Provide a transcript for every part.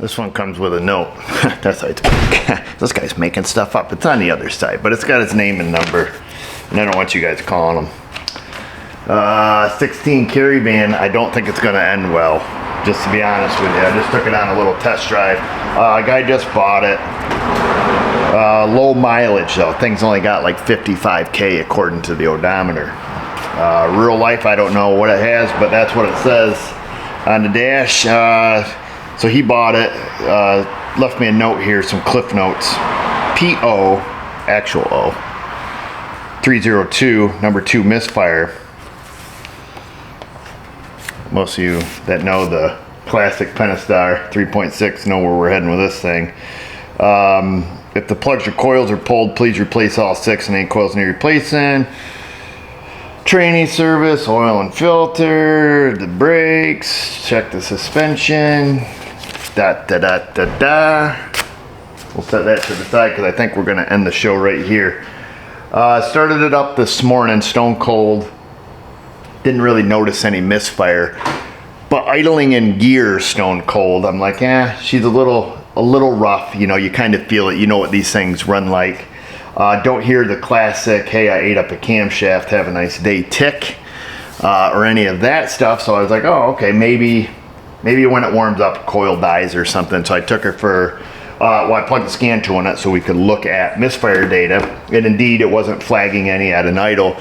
This one comes with a note. That's how this guy's making stuff up. It's on the other side, but it's got his name and number. And I don't want you guys calling him. 16 Caravan. I don't think it's gonna end well, just to be honest with you. I just took it on a little test drive. A guy just bought it. Low mileage though. Thing's only got like 55K according to the odometer. Real life, I don't know what it has, but that's what it says on the dash. So he bought it, left me a note here, some cliff notes. PO, actual O, 302, number 2 Misfire. Most of you that know the classic Pentastar 3.6 know where we're heading with this thing. If the plugs or coils are pulled, please replace all 6 and any coils need replacing. Training service, oil and filter, the brakes, check the suspension. We'll set that to the side because I think we're going to end the show right here. Started it up this morning, stone cold. Didn't really notice any misfire, but idling in gear, stone cold. I'm like, she's a little rough. You know, you kind of feel it. You know what these things run like. Don't hear the classic, hey, I ate up a camshaft, have a nice day tick, or any of that stuff. So I was like, oh, okay, maybe when it warms up, coil dies or something. So I took her for, I plugged the scan tool in it so we could look at misfire data. And indeed, it wasn't flagging any at an idle.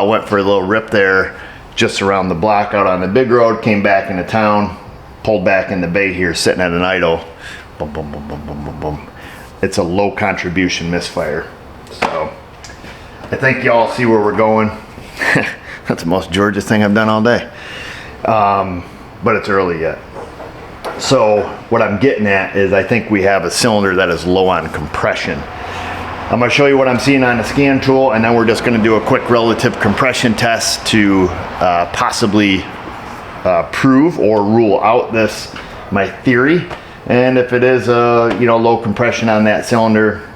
Went for a little rip there, just around the block out on the big road, came back into town, pulled back in the bay here, sitting at an idle. Boom, boom, boom, boom, boom, boom, boom. It's a low contribution misfire. So I think y'all see where we're going. That's the most Georgia thing I've done all day. But it's early yet. So what I'm getting at is I think we have a cylinder that is low on compression. I'm going to show you what I'm seeing on the scan tool, and then we're just going to do a quick relative compression test to possibly prove or rule out my theory. And if it is low compression on that cylinder,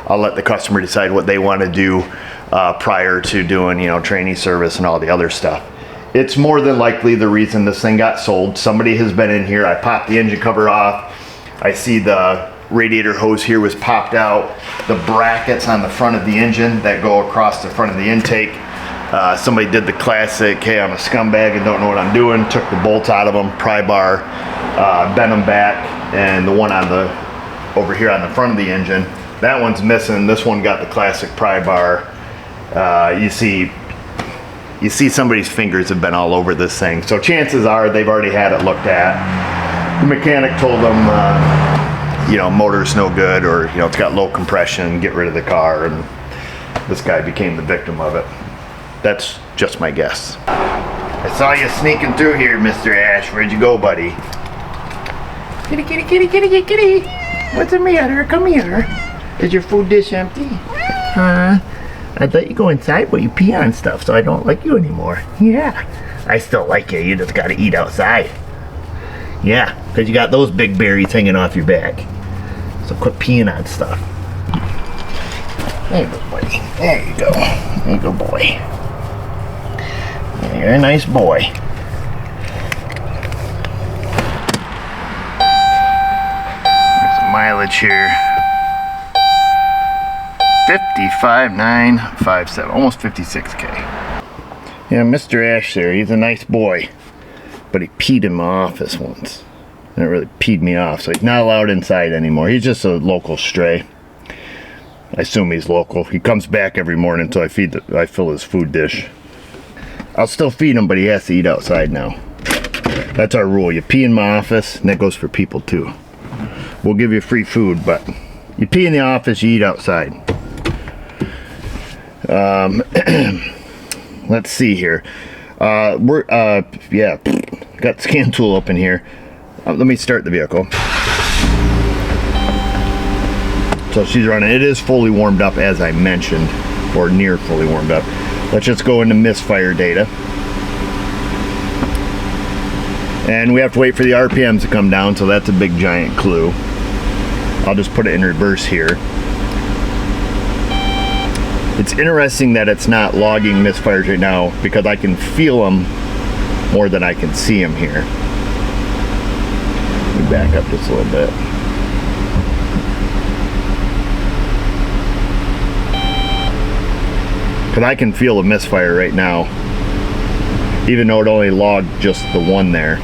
I'll let the customer decide what they want to do prior to doing training service and all the other stuff. It's more than likely the reason this thing got sold. Somebody has been in here. I popped the engine cover off. I see the radiator hose here was popped out. The brackets on the front of the engine that go across the front of the intake. Somebody did the classic, hey, I'm a scumbag and don't know what I'm doing. Took the bolts out of them, pry bar, bent them back, and the one over here on the front of the engine, that one's missing. This one got the classic pry bar. You see somebody's fingers have been all over this thing. So chances are they've already had it looked at. The mechanic told them, motor's no good, or, it's got low compression, get rid of the car, and this guy became the victim of it. That's just my guess. I saw you sneaking through here, Mr. Ash. Where'd you go, buddy? Kitty, kitty, kitty, kitty, kitty, kitty. What's the matter? Come here. Is your food dish empty? Huh? I'd let you go inside, but you pee on stuff, so I don't like you anymore. Yeah. I still like you. You just gotta eat outside. Yeah, because you got those big berries hanging off your back. So quit peeing on stuff. There you go, buddy. There you go. There you go, boy. You're a nice boy. There's some mileage here. 55,957, almost 56K. Yeah, Mr. Ash there, he's a nice boy, but he peed in my office once. And it really peed me off, so he's not allowed inside anymore. He's just a local stray. I assume he's local. He comes back every morning until I fill his food dish. I'll still feed him, but he has to eat outside now. That's our rule. You pee in my office, and that goes for people too. We'll give you free food, but you pee in the office, you eat outside. Let's see here. Got the scan tool up in here. Let me start the vehicle. So she's running. It is fully warmed up, as I mentioned, or near fully warmed up. Let's just go into misfire data. And we have to wait for the RPMs to come down, so that's a big giant clue. I'll just put it in reverse here. It's interesting that it's not logging misfires right now, because I can feel them more than I can see them here. We back up just a little bit. Because I can feel a misfire right now, even though it only logged just the one there.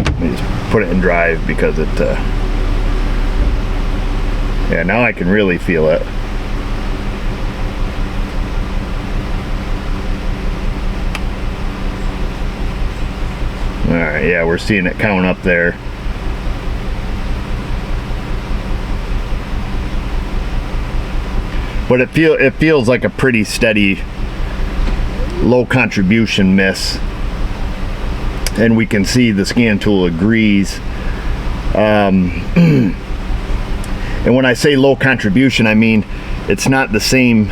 Let me just put it in drive because it, yeah, now I can really feel it. Alright, yeah, we're seeing it count up there. But it feels like a pretty steady low contribution miss. And we can see the scan tool agrees. And when I say low contribution, I mean it's not the same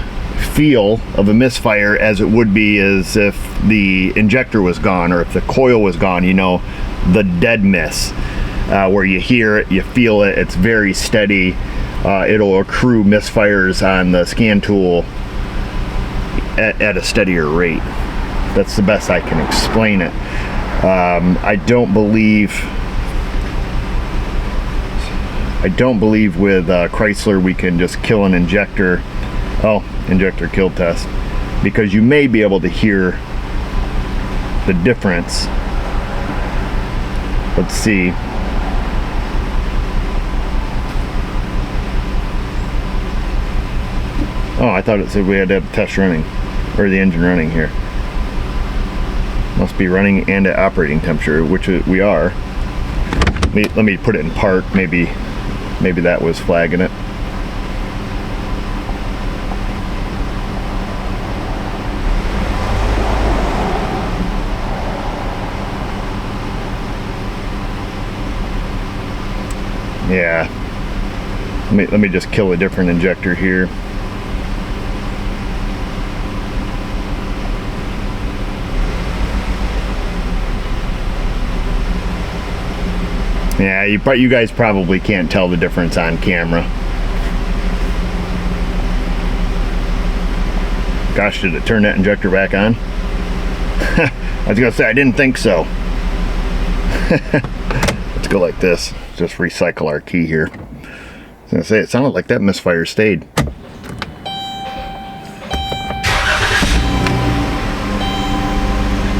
feel of a misfire as it would be as if the injector was gone or if the coil was gone, you know, the dead miss, where you hear it, you feel it, it's very steady. It'll accrue misfires on the scan tool at a steadier rate. That's the best I can explain it. I don't believe with Chrysler we can just kill an injector. Oh, injector kill test, because you may be able to hear the difference. Let's see. Oh, I thought it said we had to have the test running, or the engine running here. Must be running and at operating temperature, which we are. Let me put it in park. Maybe that was flagging it. Yeah. Let me just kill a different injector here. Yeah, you guys probably can't tell the difference on camera. Gosh, did it turn that injector back on? I was gonna say, I didn't think so. Let's go like this. Just recycle our key here. I was gonna say, it sounded like that misfire stayed.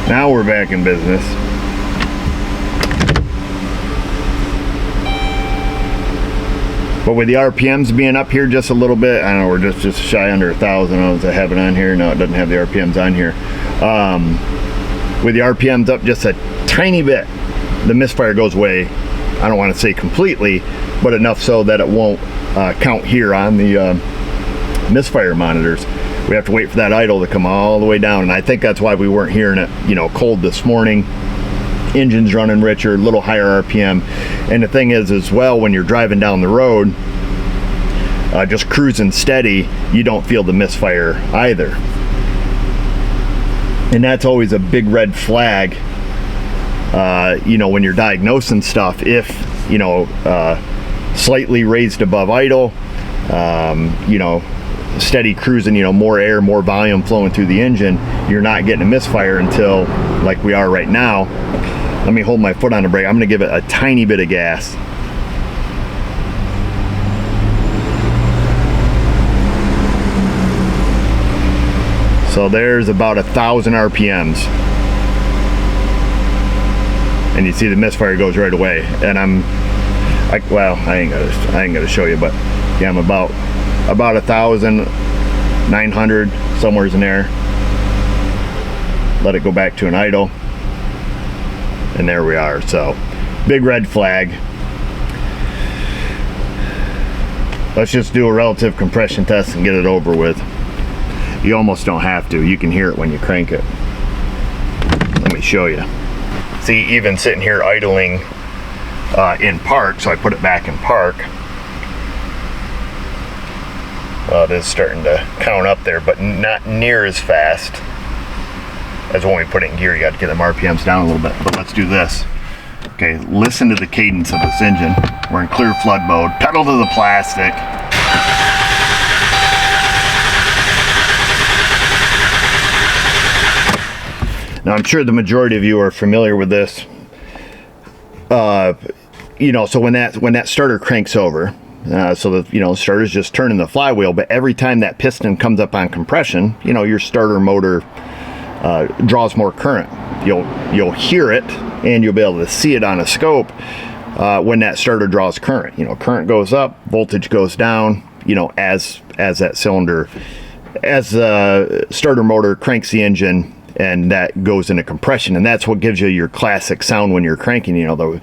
Now we're back in business. But with the RPMs being up here just a little bit, I don't know, we're just shy under 1,000. I have it on here. No, it doesn't have the RPMs on here. With the RPMs up just a tiny bit, the misfire goes away. I don't want to say completely, but enough so that it won't count here on the misfire monitors. We have to wait for that idle to come all the way down, and I think that's why we weren't hearing it, you know, cold this morning. Engine's running richer, a little higher RPM. And the thing is as well, when you're driving down the road, just cruising steady, you don't feel the misfire either. And that's always a big red flag, you know, when you're diagnosing stuff. If, you know, slightly raised above idle, you know, steady cruising, you know, more air, more volume flowing through the engine, you're not getting a misfire until, like we are right now. Let me hold my foot on the brake. I'm going to give it a tiny bit of gas. So there's about 1,000 RPMs. And you see the misfire goes right away. And well, I ain't gonna show you, but yeah, I'm about 1,900, somewhere's in there. Let it go back to an idle. And there we are. So big red flag. Let's just do a relative compression test and get it over with. You almost don't have to. You can hear it when you crank it. Let me show you. See, even sitting here idling in park, so I put it back in park. Well, it is starting to count up there, but not near as fast as when we put it in gear. You got to get them RPMs down a little bit. But let's do this. Okay, listen to the cadence of this engine. We're in clear flood mode. Pedal to the plastic. Now, I'm sure the majority of you are familiar with this. You know, so when that starter cranks over, so the, you know, starter's just turning the flywheel, but every time that piston comes up on compression, you know, your starter motor draws more current. You'll hear it, and you'll be able to see it on a scope when that starter draws current. You know, current goes up, voltage goes down, you know, as that cylinder, as the starter motor cranks the engine, and that goes into compression, and that's what gives you your classic sound when you're cranking. You know,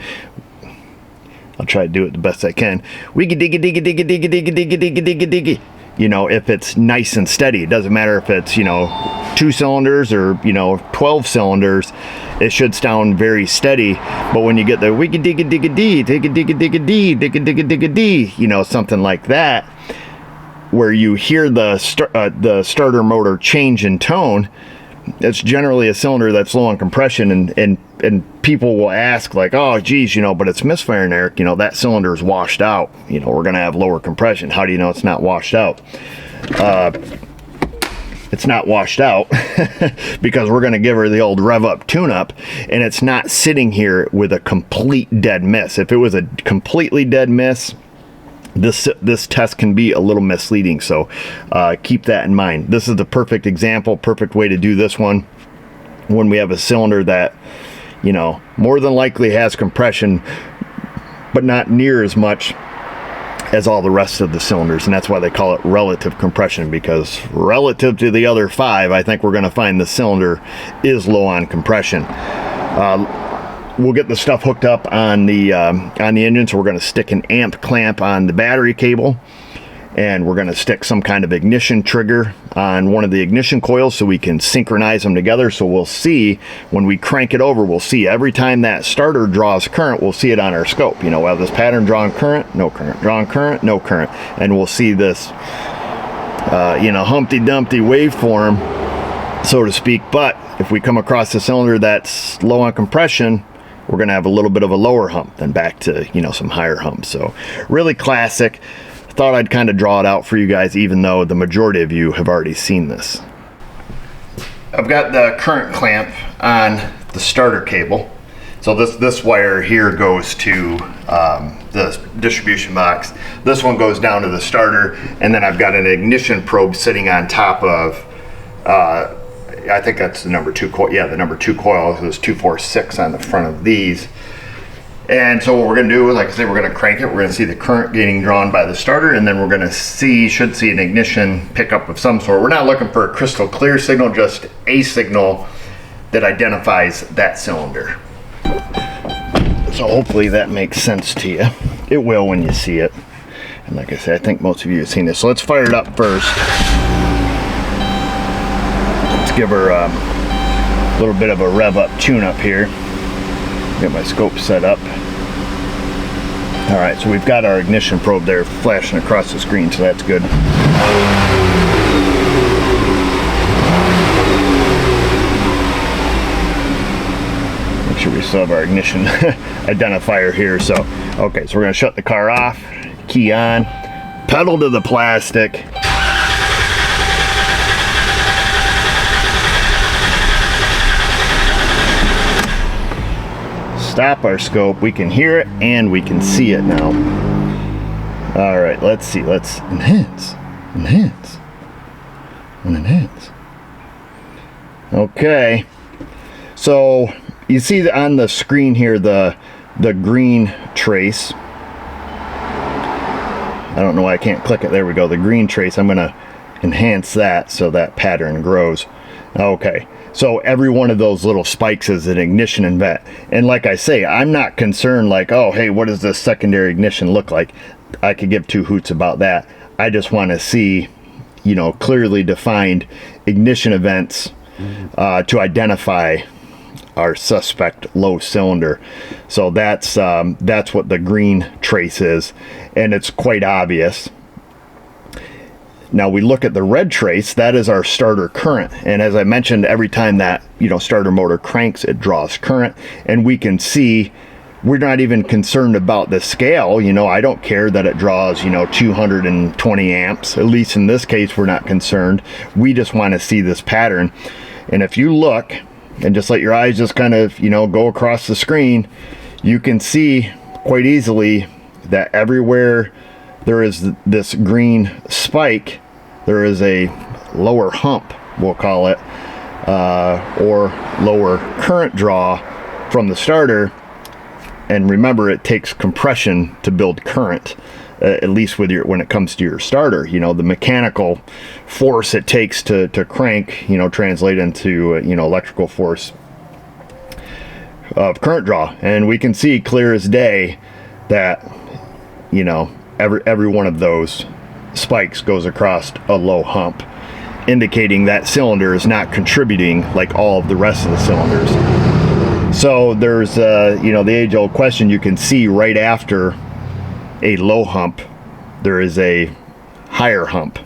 I'll try to do it the best I can. Wiggy diggy diggy diggy diggy diggy diggy diggy diggy diggy. You know, if it's nice and steady, it doesn't matter if it's, you know, 2 cylinders or, you know, 12 cylinders, it should sound very steady. But when you get the wiggy diggy diggy dee, diggy diggy diggy dee, diggy diggy diggy dee, you know, something like that, where you hear the starter motor change in tone, it's generally a cylinder that's low on compression, and people will ask, like, oh geez, you know, but it's misfiring, Eric, you know, that cylinder is washed out, you know, we're gonna have lower compression. How do you know it's not washed out? It's not washed out because we're gonna give her the old rev up tune up, and it's not sitting here with a complete dead miss. If it was a completely dead miss, this test can be a little misleading, so keep that in mind. This is the perfect example, perfect way to do this one when we have a cylinder that, you know, more than likely has compression, but not near as much as all the rest of the cylinders, and that's why they call it relative compression, because relative to the other 5, I think we're going to find the cylinder is low on compression. We'll get the stuff hooked up on the engine, so we're going to stick an amp clamp on the battery cable, and we're going to stick some kind of ignition trigger on one of the ignition coils so we can synchronize them together. So we'll see when we crank it over, we'll see every time that starter draws current, we'll see it on our scope. You know, we'll have this pattern: drawing current, no current, drawing current, no current, and we'll see this you know, Humpty Dumpty waveform, so to speak. But if we come across a cylinder that's low on compression, we're going to have a little bit of a lower hump, then back to, you know, some higher humps. So really classic. Thought I'd kind of draw it out for you guys, even though the majority of you have already seen this. I've got the current clamp on the starter cable. So this wire here goes to the distribution box. This one goes down to the starter, and then I've got an ignition probe sitting on top of I think that's the number 2 coil. Yeah, the number 2 coil. There's 246 on the front of these. And so what we're going to do is, like I said, we're going to crank it. We're going to see the current getting drawn by the starter, and then we're going to should see an ignition pickup of some sort. We're not looking for a crystal clear signal, just a signal that identifies that cylinder. So hopefully that makes sense to you. It will when you see it. And like I said, I think most of you have seen this. So let's fire it up first. Give her a little bit of a rev up tune up here. Get my scope set up. All right, so we've got our ignition probe there flashing across the screen, so that's good. Make sure we still have our ignition identifier here. So okay, so we're gonna shut the car off, key on, pedal to the plastic. Stop our scope. We can hear it and we can see it now. All right, let's see. Let's enhance. Okay. So you see on the screen here the green trace. I don't know why I can't click it. There we go. The green trace. I'm going to enhance that so that pattern grows. Okay. So every one of those little spikes is an ignition event. And like I say, I'm not concerned like, oh, hey, what does this secondary ignition look like? I could give 2 hoots about that. I just want to see, you know, clearly defined ignition events to identify our suspect low cylinder. So that's what the green trace is, and it's quite obvious. Now we look at the red trace, that is our starter current. And as I mentioned, every time that, you know, starter motor cranks, it draws current. And we can see we're not even concerned about the scale. You know, I don't care that it draws, you know, 220 amps. At least in this case, we're not concerned. We just want to see this pattern. And if you look and just let your eyes just kind of, you know, go across the screen, you can see quite easily that everywhere there is this green spike, there is a lower hump, we'll call it, or lower current draw from the starter. And remember, it takes compression to build current, at least with when it comes to your starter. You know, the mechanical force it takes to crank, you know, translate into, you know, electrical force of current draw. And we can see clear as day that, you know, every one of those spikes goes across a low hump, indicating that cylinder is not contributing like all of the rest of the cylinders. So there's, you know, the age-old question. You can see right after a low hump, there is a higher hump.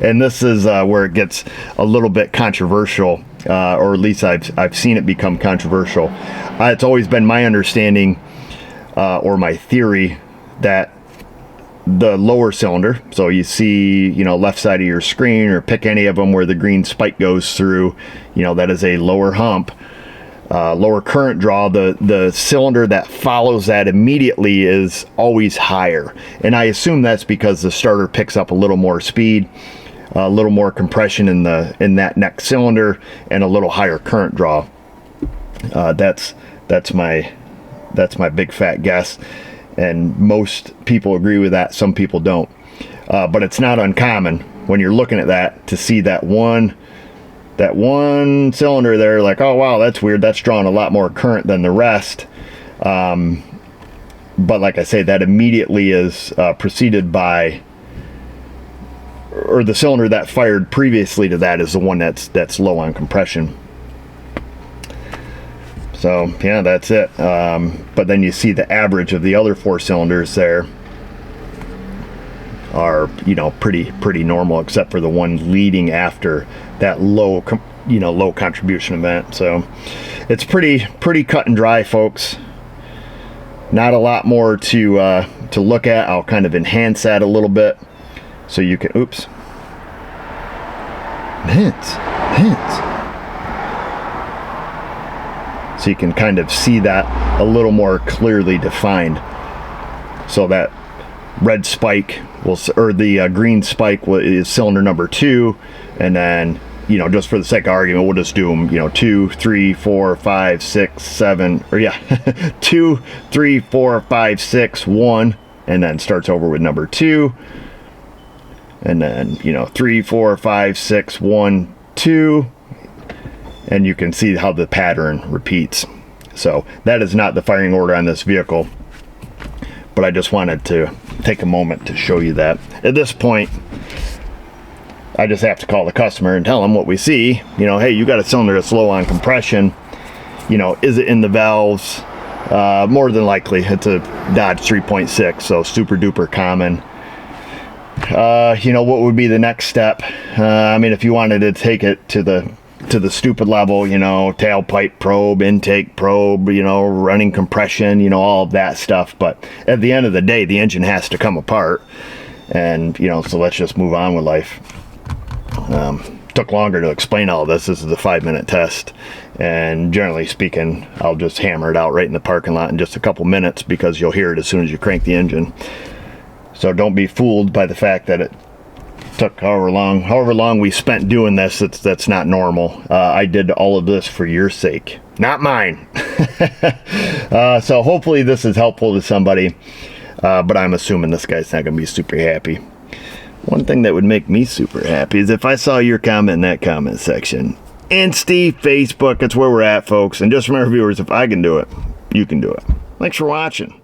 And this is where it gets a little bit controversial, or at least I've seen it become controversial. It's always been my understanding, or my theory, that the lower cylinder, so you see, you know, left side of your screen, or pick any of them where the green spike goes through, you know, that is a lower hump. Lower current draw. The cylinder that follows that immediately is always higher, and I assume that's because the starter picks up a little more speed, a little more compression in that next cylinder, and a little higher current draw. That's my big fat guess, and most people agree with that. Some people don't, but it's not uncommon when you're looking at that to see that one cylinder there, like, oh wow, that's weird, that's drawing a lot more current than the rest. But like I say, that immediately is preceded by, or the cylinder that fired previously to that is the one that's low on compression. So yeah, that's it. But then you see the average of the other 4 cylinders there are, you know, pretty normal, except for the one leading after that low contribution event. So it's pretty cut and dry, folks. Not a lot more to look at. I'll kind of enhance that a little bit so you can, oops, hints. So you can kind of see that a little more clearly defined. So that red spike or the green spike is cylinder number 2, and then, you know, just for the sake of argument, we'll just do them, you know, 2, 3, 4, 5, 6, 7, or yeah, 2, 3, 4, 5, 6, 1, and then starts over with number 2, and then, you know, 3, 4, 5, 6, 1, 2, and you can see how the pattern repeats. So that is not the firing order on this vehicle, but I just wanted to take a moment to show you that. At this point, I just have to call the customer and tell them what we see. You know, hey, you got a cylinder that's low on compression. You know, is it in the valves? More than likely, it's a Dodge 3.6, so super duper common. You know, what would be the next step? I mean, if you wanted to take it to the stupid level, you know, tailpipe probe, intake probe, you know, running compression, you know, all of that stuff. But at the end of the day, the engine has to come apart, and, you know, so let's just move on with life. Took longer to explain all this. This is a 5-minute test, and generally speaking, I'll just hammer it out right in the parking lot in just a couple minutes, because you'll hear it as soon as you crank the engine. So don't be fooled by the fact that it took however long we spent doing this. That's not normal. I did all of this for your sake, not mine. So hopefully this is helpful to somebody, but I'm assuming this guy's not gonna be super happy. One thing that would make me super happy is if I saw your comment in that comment section. Insta, Facebook, that's where we're at, folks. And just remember, viewers, if I can do it, you can do it. Thanks for watching.